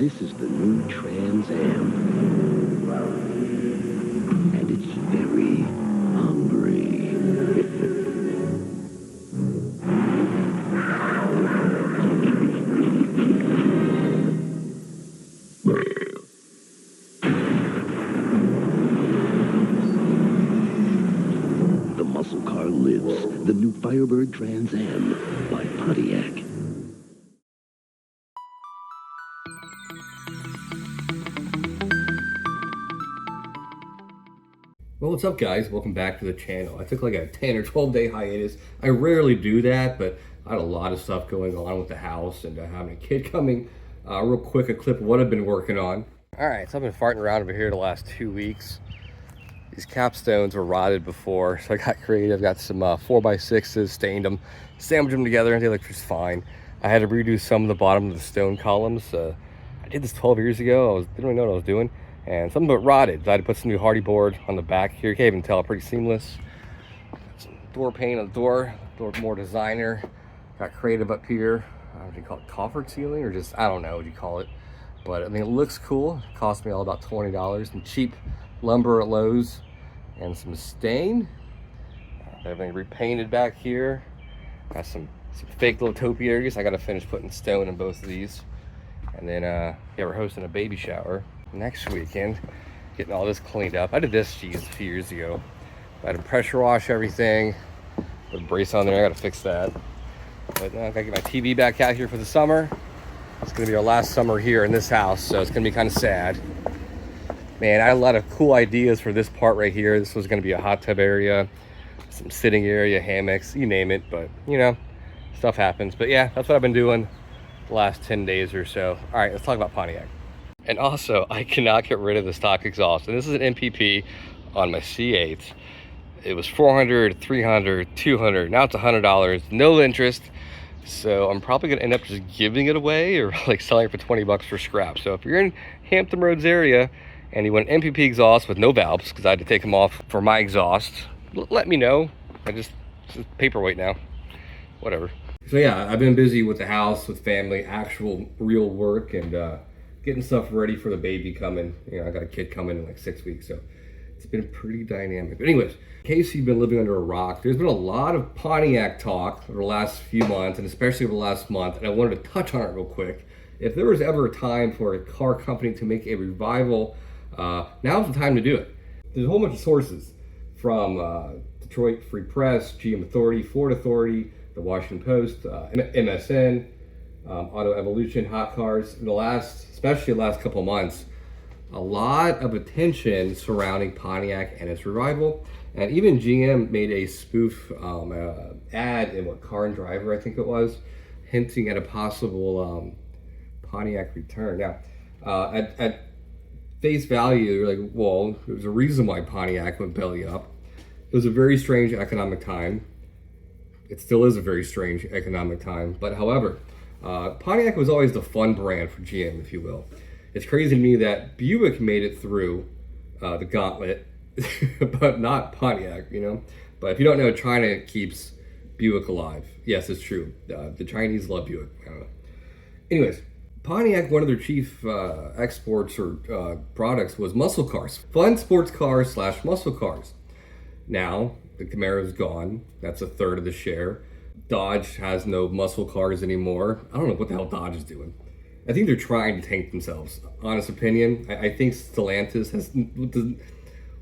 This is the new Trans Am, and it's very hungry. The muscle car lives. The new Firebird Trans Am by Pontiac. Well, what's up, guys? Welcome back to the channel. I took like a 10 or 12 day hiatus. I rarely do that, but I had a lot of stuff going on with the house and having a kid coming. Real quick, a clip of what I've been working on. All right, so I've been farting around over here the last 2 weeks. These capstones were rotted before, so I got creative. Got some 4x6s, stained them, sandwiched them together, and they look just fine. I had to redo some of the bottom of the stone columns. I did this 12 years ago. Didn't really know what I was doing. And some of it rotted. So I had to put some new hardy board on the back here. You can't even tell, pretty seamless. Got some door paint on the door more designer. Got creative up here. What do you call it, coffer ceiling, or just, I don't know what you call it. But I mean, it looks cool. It cost me all about $20. Some cheap lumber at Lowe's and some stain. Everything repainted back here. Got some fake little topiaries. I got to finish putting stone in both of these. And then, yeah, we're hosting a baby shower next weekend, getting all this cleaned up. I did this, geez, a few years ago. I had to pressure wash everything, put a brace on there. I gotta fix that. But I gotta get my TV back out here for the summer. It's gonna be our last summer here in this house, so it's gonna be kind of sad. Man, I had a lot of cool ideas for this part right here. This was gonna be a hot tub area, some sitting area, hammocks, you name it, but you know, stuff happens. But yeah, that's what I've been doing the last 10 days or so. All right, let's talk about Pontiac. And also, I cannot get rid of the stock exhaust. And this is an MPP on my C8. It was $400, $300, $200. Now it's $100, no interest. So I'm probably gonna end up just giving it away or like selling it for 20 bucks for scrap. So if you're in Hampton Roads area and you want an MPP exhaust with no valves, because I had to take them off for my exhaust, let me know. It's just paperweight now, whatever. So yeah, I've been busy with the house, with family, actual real work, and getting stuff ready for the baby coming. You know, I got a kid coming in like 6 weeks, so it's been pretty dynamic. But anyways, in case you've been living under a rock, there's been a lot of Pontiac talk over the last few months, and especially over the last month, and I wanted to touch on it real quick. If there was ever a time for a car company to make a revival, now's the time to do it. There's a whole bunch of sources from Detroit Free Press, GM Authority, Ford Authority, the Washington Post, MSN, Auto Evolution, Hot Cars. In especially the last couple of months, a lot of attention surrounding Pontiac and its revival. And even GM made a spoof ad in Car and Driver, I think it was, hinting at a possible Pontiac return. Now, at face value, you're like, well, there's a reason why Pontiac went belly up. It was a very strange economic time. It still is a very strange economic time. But however, Pontiac was always the fun brand for GM, if you will. It's crazy to me that Buick made it through the gauntlet, but not Pontiac, you know? But if you don't know, China keeps Buick alive. Yes, it's true. The Chinese love Buick. Anyways, Pontiac, one of their chief exports or products was muscle cars. Fun sports cars / muscle cars. Now, the Camaro's gone. That's a third of the share. Dodge has no muscle cars anymore. I don't know what the hell Dodge is doing. I think they're trying to tank themselves. Honest opinion, I think Stellantis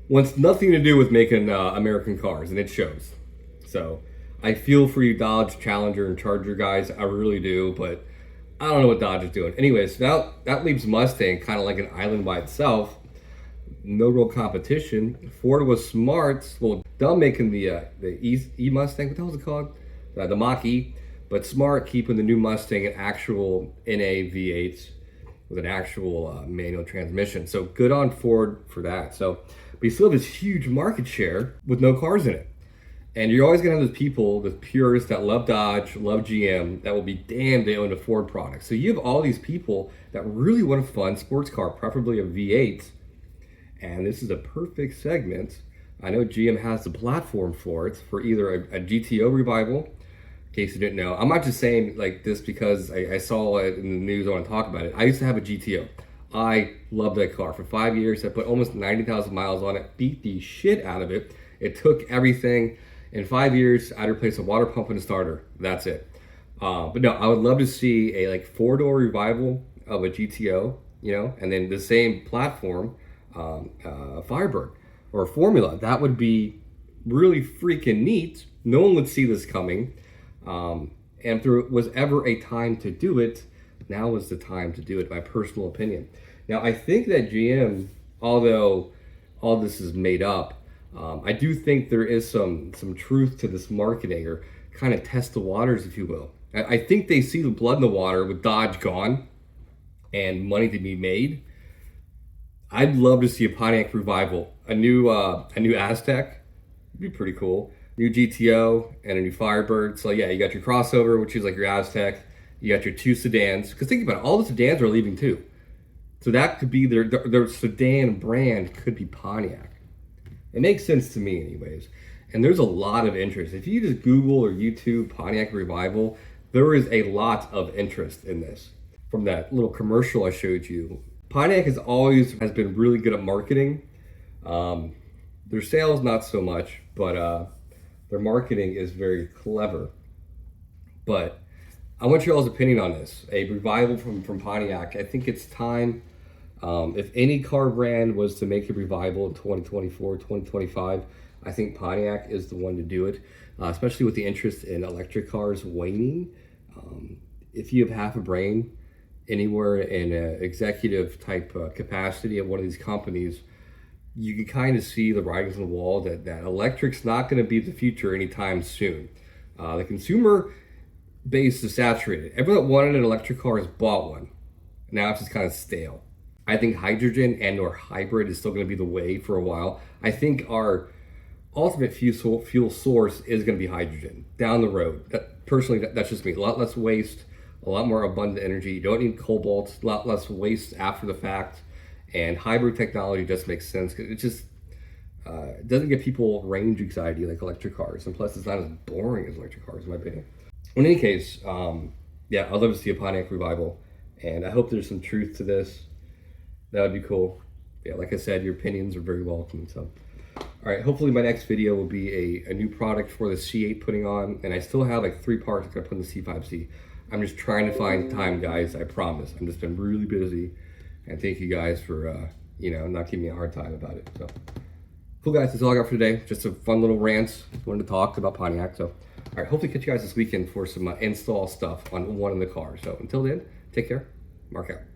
wants nothing to do with making American cars, and it shows. So I feel for you Dodge, Challenger, and Charger guys. I really do, but I don't know what Dodge is doing. Anyways, now that leaves Mustang kind of like an island by itself. No real competition. Ford was smart. Well, done making the E Mustang. What the hell is it called? The Mach-E. But smart keeping the new Mustang an actual NA V8 with an actual manual transmission. So good on Ford for that. So, but you still have this huge market share with no cars in it. And you're always gonna have those people, the purists that love Dodge, love GM, that will be damned they own a Ford product. So you have all these people that really want a fun sports car, preferably a V8. And this is a perfect segment. I know GM has the platform for it, for either a GTO revival, In case you didn't know, I'm not just saying like this because I saw it in the news. I want to talk about it. I used to have a GTO. I loved that car. For 5 years, I put almost 90,000 miles on it, beat the shit out of it. It took everything. In 5 years, I'd replace a water pump and a starter. That's it. But no, I would love to see a like 4-door revival of a GTO, you know, and then the same platform, Firebird or Formula. That would be really freaking neat. No one would see this coming. And if there was ever a time to do it, now is the time to do it, my personal opinion. Now, I think that GM, although all this is made up, I do think there is some truth to this marketing, or kind of test the waters, if you will. I think they see the blood in the water with Dodge gone and money to be made. I'd love to see a Pontiac revival, a new Aztek, would be pretty cool. New GTO and a new Firebird. So yeah, you got your crossover, which is like your Aztek. You got your 2 sedans. Because think about it, all the sedans are leaving too. So that could be their sedan brand could be Pontiac. It makes sense to me anyways. And there's a lot of interest. If you just Google or YouTube Pontiac revival, there is a lot of interest in this. From that little commercial I showed you, Pontiac has been really good at marketing. Their sales, not so much, but their marketing is very clever. But I want your all's opinion on this. A revival from Pontiac. I think it's time. If any car brand was to make a revival in 2024, 2025, I think Pontiac is the one to do it, especially with the interest in electric cars waning. If you have half a brain anywhere in an executive type capacity at one of these companies, you can kind of see the writings on the wall that electric's not going to be the future anytime soon. The consumer base is saturated. Everyone that wanted an electric car has bought one. Now it's just kind of stale. I think hydrogen and or hybrid is still going to be the way for a while. I think our ultimate fuel source is going to be hydrogen down the road. Personally, that's just me. A lot less waste, a lot more abundant energy. You don't need cobalt, a lot less waste after the fact. And hybrid technology just makes sense because it just doesn't give people range anxiety like electric cars. And plus, it's not as boring as electric cars, in my opinion. In any case, yeah, I'd love to see a Pontiac revival. And I hope there's some truth to this. That would be cool. Yeah, like I said, your opinions are very welcome. So, all right, hopefully my next video will be a new product for the C8 putting on. And I still have like 3 parts I'm going to put in the C5C. I'm just trying to find time, guys. I promise. I've just been really busy. And thank you guys for, not giving me a hard time about it. So, cool, guys. That's all I got for today. Just a fun little rant. Wanted to talk about Pontiac. So, all right. Hopefully catch you guys this weekend for some install stuff on one of the cars. So, until then, take care. Mark out.